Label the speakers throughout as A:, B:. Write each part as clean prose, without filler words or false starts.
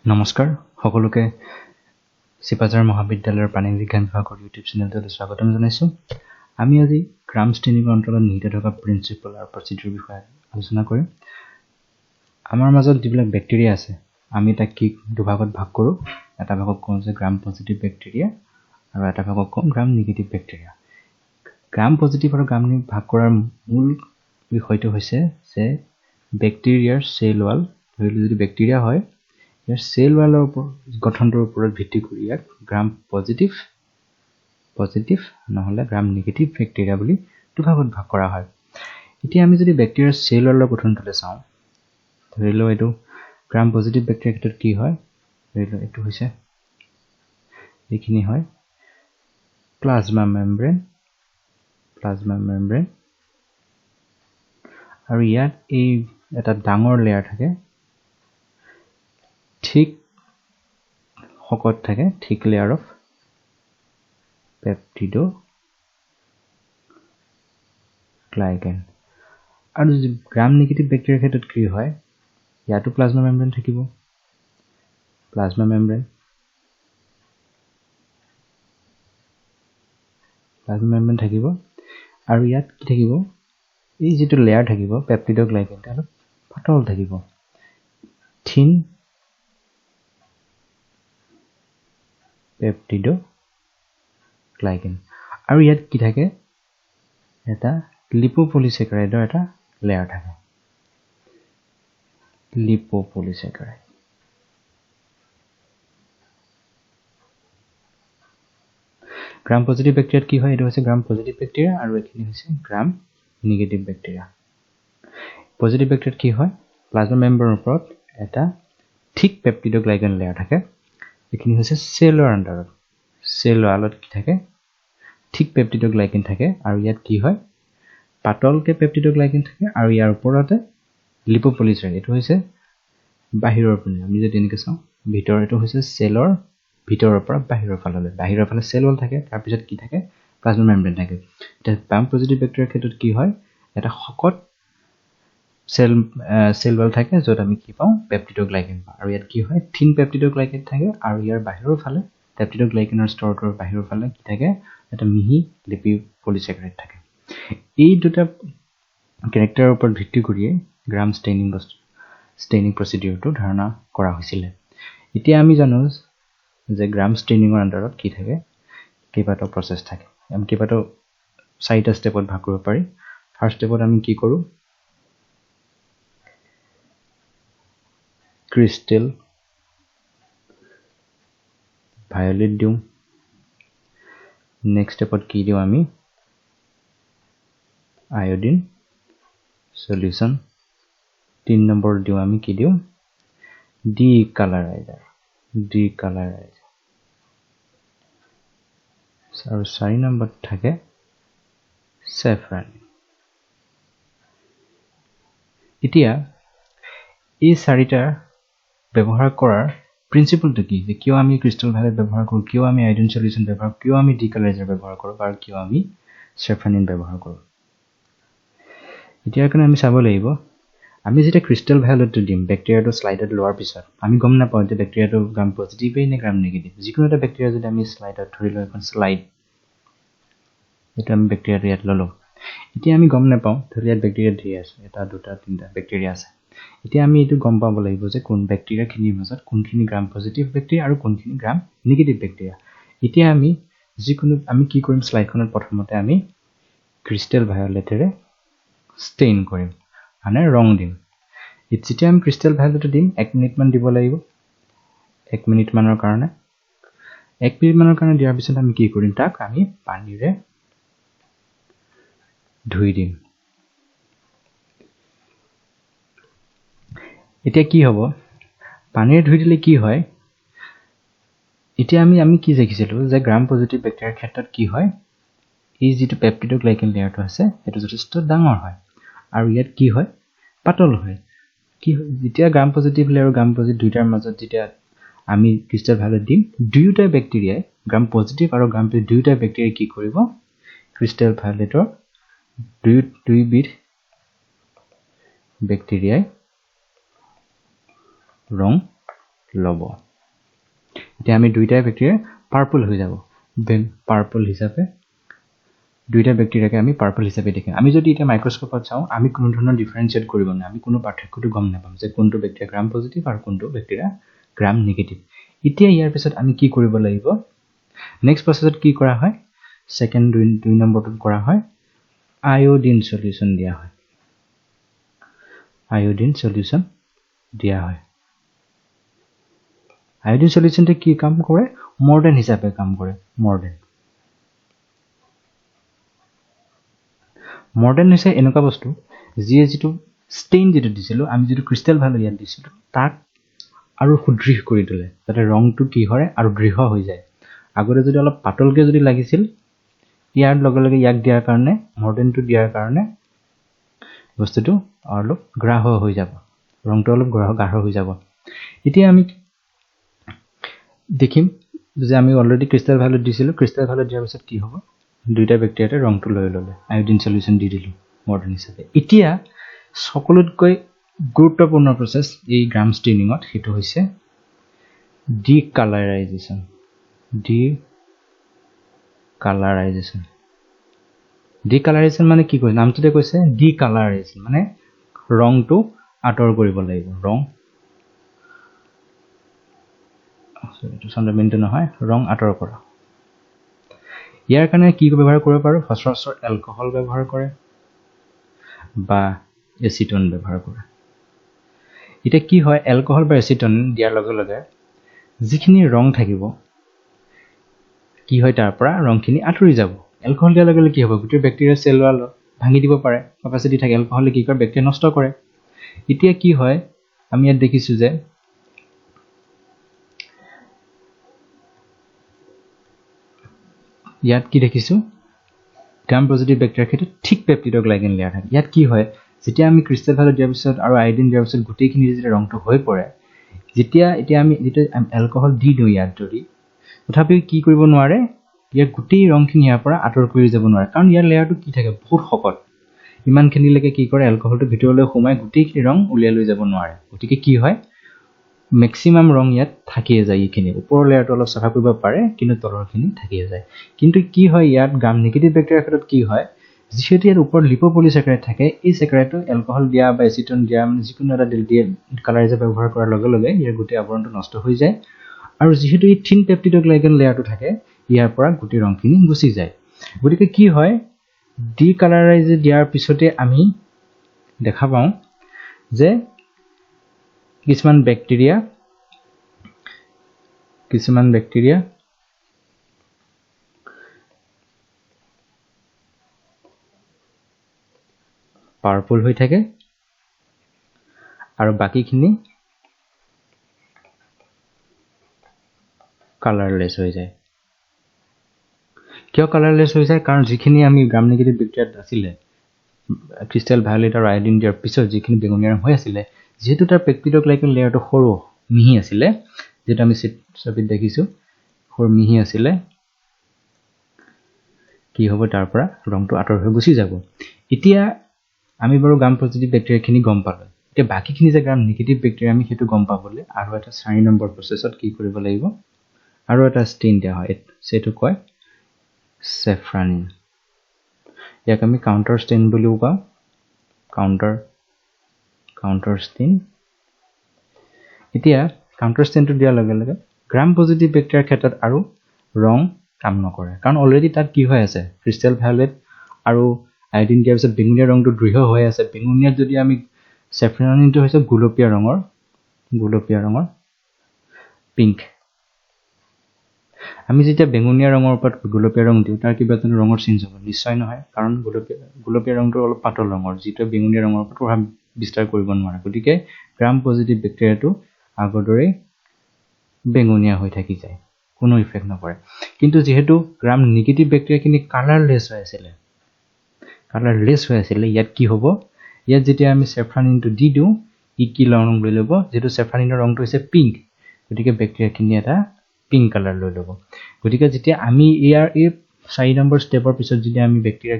A: নমস্কাৰ সকলোকে Sipajhar মহাবিদ্যালয়ৰ পানী বিজ্ঞান বিভাগৰ ইউটিউব চেনেলটোলৈ স্বাগতম জনাইছো। আমি আজি গ্ৰাম ষ্টেনিং অঞ্চলত নিহিত থকা প্ৰিন্সিপল আৰু প্ৰচিডিউৰ বিষয়ে আলোচনা কৰিম। আমাৰ মাজত যিবিলাক বেক্টেৰিয়া আছে আমি তাক কি দুভাগত ভাগ কৰোঁ। এটা ভাগক কওঁ যে গ্ৰাম পজিটিভ বেক্টেৰিয়া আৰু এটা ভাগক কওঁ গ্ৰাম নেগেটিভ বেক্টেৰিয়া। গ্ৰাম পজিটিভ আৰু গ্ৰাম নেগেটিভ ভাগ কৰাৰ মূল বিষয়টো হৈছে যে বেক্টেৰিয়াৰ সেল ওয়াল, ধৰি যদি বেক্টেৰিয়া হয় ইয়াৰ সেল ওয়ালৰ গঠনটোৰ ওপৰত ভিত্তি কৰি ইয়াক গ্ৰাম পজিটিভ নহলে গ্ৰাম নেগেটিভ বেক্টেৰিয়া বুলি দুভাগত ভাগ কৰা হয়। এতিয়া আমি যদি বেক্টেৰিয়াৰ সেল ওয়ালৰ গঠনটোলৈ চাওঁ, ধৰি লও এইটো গ্ৰাম পজিটিভ বেক্টেৰিয়াৰ ক্ষেত্ৰত কি হয়, ধৰি লও এইটো হৈছে এইখিনি হয় প্লাজমা মেমব্ৰেন আৰু ইয়াত এই এটা ডাঙৰ লেয়াৰ থাকে, ঠিক শকত থাকে, ঠিক লেয়াৰ অফ পেপটিডোগ্লাইকেন। আৰু গ্ৰাম নেগেটিভ বেক্টেৰিয়াৰ ক্ষেত্ৰত কি হয়, ইয়াতো প্লাজমা মেমব্ৰেন থাকিব, থাকিব আৰু ইয়াত কি থাকিব, এই যিটো লেয়াৰ থাকিব পেপটিডোগ্লাইকেন অলপ পাতল থাকিব, থিন পেপটিডোগ্লাইকেন। আৰু ইয়াত কি থাকে, এটা লিপোপলিস্যাকাৰাইডৰ এটা লেয়াৰ থাকে, লিপোপলিস্যাকাৰাইড। গ্ৰাম পজিটিভ বেক্টেৰিয়াত কি হয়, এইটো হৈছে গ্ৰাম পজিটিভ বেক্টেৰিয়া আৰু এইখিনি হৈছে গ্ৰাম নেগেটিভ বেক্টেৰিয়া। পজিটিভ বেক্টেৰিয়াত কি হয়, প্লাজমা মেমব্ৰেনৰ ওপৰত এটা ঠিক পেপটিডোগ্লাইকেন লেয়াৰ থাকে, এইখিনি হৈছে সেলৰ আন্ডাৰত, সেল ওয়ালত কি থাকে, ঠিক পেপটিডোগ্লাইকেন থাকে আৰু ইয়াত কি হয় পাতলকে পেপটিডোগ্লাইকেন থাকে আৰু ইয়াৰ ওপৰতে লিপোপলিস্যাকাৰাইড। এইটো হৈছে বাহিৰৰ পিনে, আমি যদি এনেকৈ চাওঁ ভিতৰ, এইটো হৈছে সেলৰ ভিতৰৰ পৰা বাহিৰৰ ফালে সেল ওয়াল থাকে, তাৰ পিছত কি থাকে প্লাজমা মেমব্ৰেন থাকে। এটা গ্ৰাম পজিটিভ বেক্টেৰিয়াৰ ক্ষেত্ৰত কি হয়, এটা শকত সেল ওয়াল থাকে য'ত আমি কি পাওঁ পেপটিডোগ্লাইকেন পাওঁ, আৰু ইয়াত কি হয় থিন পেপটিডোগ্লাইকেন থাকে আৰু ইয়াৰ বাহিৰৰ ফালে পেপটিডোগ্লাইকেনৰ স্তৰটোৰ বাহিৰৰ ফালে কি থাকে, এটা মিহি লিপোপলিস্যাকাৰাইড থাকে। এই দুটা কেৰেক্টাৰৰ ওপৰত ভিত্তি কৰিয়ে গ্ৰাম ষ্টেইনিং প্ৰচিডিউৰটো ধাৰণা কৰা হৈছিলে। এতিয়া আমি জানো যে গ্ৰাম ষ্টেইনিঙৰ আন্ডাৰত কি থাকে, কেইবাটাও প্ৰচেছ থাকে, আমি কেইবাটাও 4টা ষ্টেপত ভাগ কৰিব পাৰি। ফাৰ্ষ্ট ষ্টেপত আমি কি কৰোঁ, ক্ৰিষ্টেল ভায়োলেট দিওঁ। নেক্সট ষ্টেপত কি দিওঁ, আমি আয়োডিন সলিউশন। 3 নম্বৰ দিওঁ আমি কি দিওঁ, ডি কালাৰাইজাৰ। আৰু 4 নম্বৰত থাকে চেফ্ৰন। এতিয়া এই 4টা ব্যৱহাৰ কৰাৰ প্ৰিন্সিপলটো কি, যে কিয় আমি ক্ৰিষ্টেল ভায়োলেট ব্যৱহাৰ কৰোঁ, কিয় আমি আয়োডিন সলিউশন ব্যৱহাৰ কৰোঁ, কিয় আমি ডি কালাৰাইজাৰ ব্যৱহাৰ কৰোঁ, আৰু কিয় আমি চেফ্ৰনিন ব্যৱহাৰ কৰোঁ। এতিয়াৰ কাৰণে আমি চাব লাগিব, আমি যেতিয়া ক্ৰিষ্টেল ভায়োলেটটো দিম বেক্টেৰিয়াটো স্লাইডত লোৱাৰ পিছত আমি গম নাপাওঁ যে বেক্টেৰিয়াটো গ্ৰাম পজিটিভেই নে গ্ৰাম নেগেটিভ। যিকোনো এটা বেক্টেৰিয়া যদি আমি স্লাইডত ধৰি লওঁ, এখন স্লাইড, এইটো আমি বেক্টেৰিয়াটো ইয়াত ল'লোঁ, এতিয়া আমি গম নাপাওঁ, ধৰি ইয়াত বেক্টেৰিয়া ধেৰ আছে, 1 2 3টা বেক্টেৰিয়া আছে। এতিয়া আমি এইটো গম পাব লাগিব যে কোন বেক্টেৰিয়াখিনিৰ মাজত কোনখিনি গ্ৰাম পজিটিভ বেক্টেৰিয়া আৰু কোনখিনি গ্ৰাম নেগেটিভ বেক্টেৰিয়া। এতিয়া আমি কি কৰিম, স্লাইডখনত প্ৰথমতে আমি ক্ৰিষ্টেল ভায়োলেটেৰে ষ্টেইন কৰিম, মানে ৰং দিম। যেতিয়া আমি ক্ৰিষ্টেল ভায়োলেটটো দিম 1 মিনিটমান দিব লাগিব, 1 মিনিটমানৰ কাৰণে। 1 মিনিটমানৰ কাৰণে দিয়াৰ পিছত আমি কি কৰিম, তাক আমি পানীৰে ধুই দিম। এতিয়া কি হ'ব, পানীৰে ধুই দিলে কি হয়, এতিয়া আমি কি দেখিছিলোঁ যে গ্ৰাম পজিটিভ বেক্টেৰিয়াৰ ক্ষেত্ৰত কি হয়, এই যিটো পেপটিডোগ্লাইকেন লেয়াৰটো আছে সেইটো যথেষ্ট ডাঙৰ হয় আৰু ইয়াত কি হয় পাতল হয়। কি হয়, যেতিয়া গ্ৰাম পজিটিভ লেয়াৰ আৰু গ্ৰাম পজিটিভ দুইটাৰ মাজত যেতিয়া আমি ক্ৰিষ্টেল ভায়োলেট দিম, দুয়োটা বেক্টেৰিয়াই গ্ৰাম পজিটিভ আৰু গ্ৰাম পজিটিভ দুয়োটা বেক্টেৰিয়াই কি কৰিব, ক্ৰিষ্টেল ভায়োলেটৰ দুইবিধ বেক্টেৰিয়াই ৰং ল'ব এতিয়া আমি দুইটা ব্যাক্টেৰিয়া পাৰ্পল হৈ যাব দেন পাৰ্পল হিচাপে দুইটা ব্যাক্টেৰিয়াকে আমি পাৰ্পল হিচাপে দেখিম আমি যদি এটা মাইক্ৰোস্কোপত চাওঁ আমি কোনো ধৰণৰ ডিফাৰেন্সিয়েট কৰিব নোৱাৰিম আমি কোনো পাৰ্থক্যটো গম নাপাম যে কোনটো ব্যাক্টেৰিয়া গ্ৰাম পজিটিভ আৰু কোনটো ব্যাক্টেৰিয়া গ্ৰাম নেগেটিভ এতিয়া ইয়াৰ পিছত আমি কি কৰিব লাগিব নেক্সট প্ৰসেছত কি কৰা হয় সেকেন্ড দুই নম্বৰটোত কৰা হয় আয়োডিন সলিউশন দিয়া হয় আয়োডিন সলিউশন দিয়া হয় আয়োডিন সলিউশনটো কি কাম কৰে মৰ্ডেন হিচাপে কাম কৰে মৰ্ডেন হৈছে এনেকুৱা বস্তু যিয়ে যেটো ষ্টেইন যেটো দিছিল আমি যেটো ক্ৰিষ্টেল ভ্যালু ইয়াত দিছিল তাক আৰু সুদৃঢ় কৰি তোলে যাতে ৰংটো কি হয় আৰু দৃঢ় হৈ যায় আগতে যদি অলপ পাতলকে যদি লাগিছিল ইয়াৰ লগে লগে ইয়াক দিয়াৰ কাৰণে মৰ্ডেনটো দিয়াৰ কাৰণে বস্তুটো অলপ গ্ৰাহ হৈ যাব ৰংটো অলপ গাঢ় হৈ যাব এতিয়া আমি দেখিম যে আমি অলৰেডি ক্ৰিষ্টেল ভ্যালু দিছিল ক্ৰিষ্টেল ভ্যালু দিয়াৰ পিছত কি হ'ব দুইটা ব্যাক্টেৰিয়াতে ৰংটো লৈ ল'লে আয়োডিন সলিউশন দি দিলো মৰ্ডেন হিচাপে এতিয়া সকলোতকৈ গুৰুত্বপূৰ্ণ প্ৰসেস এই গ্ৰাম ষ্টেইনিঙত হেতু হৈছে ডিকালাৰাইজেশ্যন ডিকালাৰাইজেশ্যন মানে কি কয় নামটোতে কৈছে ডিকালাৰাইজেশ্যন মানে ৰংটো আঁতৰ কৰিব লাগিব ৰং চন্দ্ৰবিন্দু নহয় ৰং আঁতৰ কৰা ইয়াৰ কাৰণে কি ব্যৱহাৰ কৰিব পাৰো ফসফৰাছৰ এলকহল ব্যৱহাৰ কৰে বা এচিটন ব্যৱহাৰ কৰে এতিয়া কি হয় এলকহল বা এচিটন দিয়াৰ লগে লগে যিখিনি ৰং থাকিব কি হয় তাৰ পৰা ৰংখিনি আঁতৰি যাব এলকহল দিয়াৰ লগে লগে কি হ'ব গোটেই ব্যাক্টেৰিয়া সেল ওয়াল ভাঙি দিব পাৰে কেপাসিটি থাকে এলকহলে কি কৰে ব্যাক্টেৰিয়া নষ্ট কৰে এতিয়া কি হয় আমি ইয়াত দেখিছো যে ইয়াত কি দেখিছো গ্ৰাম পজিটিভ ব্যাক্টেৰিয়াৰ ক্ষেত্ৰত ঠিক পেপটিডোগ্লাইকেন লেয়াৰ থাকে ইয়াত কি হয় যেতিয়া আমি ক্ৰিষ্টেল ভ্যালু দিয়াৰ পিছত আৰু আয়োডিন দিয়াৰ পিছত গোটেইখিনি যেতিয়া ৰংটো হৈ পৰে যেতিয়া আমি এলকহল দি দিওঁ ইয়াত যদি তথাপিও কি কৰিব নোৱাৰে ইয়াৰ গোটেই ৰংখিনি ইয়াৰ পৰা আঁতৰ কৰি যাব নোৱাৰে কাৰণ ইয়াৰ লেয়াৰটো কি থাকে বহুত শকত ইমানখিনিলৈকে কি কৰে এলকহলটো ভিতৰলৈ সোমাই গোটেইখিনি ৰং উলিয়াই লৈ যাব নোৱাৰে গতিকে কি হয় ম্যাক্সিমাম ৰং ইয়াত থাকিয়ে যায় এইখিনি ওপৰৰ লেয়াৰটো অলপ চাফা কৰিব পাৰে কিন্তু তলৰখিনি থাকিয়ে যায় কিন্তু কি হয় ইয়াত গ্ৰাম নেগেটিভ ব্যাক্টেৰিয়াৰ ক্ষেত্ৰত কি হয় যিহেতু ইয়াৰ ওপৰত লিপোপলিস্যাকাৰাইড থাকে এই স্যাকাৰাইডটো এলকহল দিয়া বা এচিটন দিয়া যিকোনো এটা কালাৰাইজাৰ ব্যৱহাৰ কৰাৰ লগে লগে ইয়াৰ গোটেই আৱৰণটো নষ্ট হৈ যায় আৰু যেহেতু এই থিন পেপটিডোগ্লাইকেন লেয়াৰটো থাকে ইয়াৰ পৰা গোটেই ৰংখিনি গুচি যায় গতিকে কি হয় ডিকালাৰাইজ দিয়াৰ পিছতে আমি দেখা পাওঁ যে কিছুমান ব্যাক্টেৰিয়া পাৰ্পল হৈ থাকে আৰু বাকিখিনি কালাৰলেস হৈ যায় কিয় কালাৰলেস হৈ যায় কাৰণ যিখিনি আমি গ্ৰাম নেগেটিভ ব্যাক্টেৰিয়াত আছিলে ক্ৰিষ্টেল ভায়োলেট আৰু আয়োডিন দিয়াৰ পিছত যিখিনি বেঙুনীয়া ৰং হৈ আছিলে যেহেতু তাৰ পেপটিডোগ্লাইকেন লেয়াৰটো সৰু মিহি আছিলে যেটা আমি ছবিত দেখিছো সৰু মিহি আছিলে কি হ'ব তাৰ পৰা ৰংটো আঁতৰ হৈ গুচি যাব এতিয়া আমি বাৰু গ্ৰাম পজিটিভ ব্যাক্টেৰিয়াখিনি গম পালো এতিয়া বাকিখিনি যে গ্ৰাম নেগেটিভ ব্যাক্টেৰিয়া আমি হেতু গম পাবলৈ আৰু এটা 4 নম্বৰ প্ৰসেছত কি কৰিব লাগিব আৰু এটা ষ্টেইন দিয়া হয় সেটো কয় সেফ্ৰানিন ইয়াক আমি কাউন্টাৰ ষ্টেইন বুলিও কওঁ কাউন্টাৰ ষ্টেইন এতিয়া কাউন্টাৰ ষ্টেইনটো দিয়াৰ লগে লগে গ্ৰাম পজিটিভ ব্যাক্টেৰিয়াৰ ক্ষেত্ৰত আৰু ৰং কাম নকৰে কাৰণ অলৰেডি তাত কি হৈ আছে ক্ৰিষ্টেল ভায়োলেট আৰু আয়োডিন দিয়াৰ পিছত বেঙুনীয়া ৰংটো দৃঢ় হৈ আছে বেঙুনীয়াত যদি আমি সেফ্ৰানিনটো হৈছে গুলপীয়া ৰঙৰ পিংক আমি যেতিয়া বেঙুনীয়া ৰঙৰ ওপৰত গুলপীয়া ৰং দিওঁ তাৰ কিবা এটা ৰঙৰ চেঞ্জ হ'ব নিশ্চয় নহয় কাৰণ গুলপীয়া ৰংটো অলপ পাতল ৰঙৰ যিটো বেঙুনীয়া ৰঙৰ ওপৰত প্ৰভাৱ বিস্তাৰ কৰিব নোৱাৰে গতিকে গ্ৰাম পজিটিভ ব্যাক্টেৰিয়াটো আগৰ দৰে বেঙুনীয়া হৈ থাকি যায় কোনো ইফেক্ট নকৰে কিন্তু যেহেতু গ্ৰাম নেগেটিভ ব্যাক্টেৰিয়াখিনি কালাৰলেস হৈ আছিলে ইয়াত কি হ'ব ইয়াত যেতিয়া আমি সেফ্ৰানিনটো দি দিওঁ ই কি ৰং লৈ ল'ব যেটো সেফ্ৰানিনৰ ৰংটো হৈছে পিংক গতিকে ব্যাক্টেৰিয়াখিনি এটা পিংক কালাৰ লৈ ল'ব গতিকে যেতিয়া আমি ইয়াৰ এই 4 নম্বৰ ষ্টেপৰ পিছত যদি আমি ব্যাক্টেৰিয়া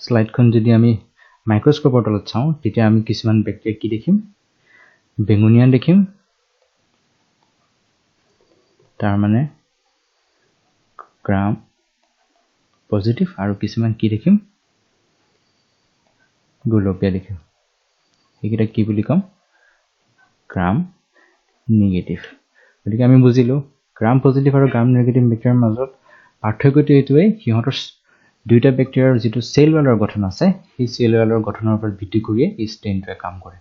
A: স্লাইডখন যদি আমি মাইক্ৰোস্কোপৰ তলত চাওঁ তেতিয়া আমি কিছুমান ব্যাক্টেৰিয়া কি দেখিম বেঙুনীয়া দেখিম তাৰ মানে গ্ৰাম পজিটিভ আৰু কিছুমান কি দেখিম গোলপীয়া দেখিম এইকেইটা কি বুলি কম গ্ৰাম নেগেটিভ গতিকে আমি বুজিলো গ্ৰাম পজিটিভ আৰু গ্ৰাম নেগেটিভ বেক্টেৰিয়াৰ মাজত পাৰ্থক্যটো এইটোৱে সিহঁতৰ দুইটা বেক্টেৰিয়াৰ যিটো সেল ৱালৰ গঠন আছে সেই সেল ৱালৰ গঠনৰ ওপৰত ভিত্তি কৰি এই ষ্টেইনটোৱে কাম কৰে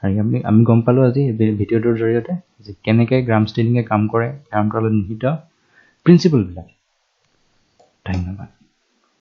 A: আৰু আমি গম পালো আজি ভিডিঅ'টোৰ জৰিয়তে যে কেনেকৈ গ্ৰাম ষ্টেইনিঙে কাম কৰে গ্ৰাম তলত নিহিত প্ৰিন্সিপলবিলাক ধন্যবাদ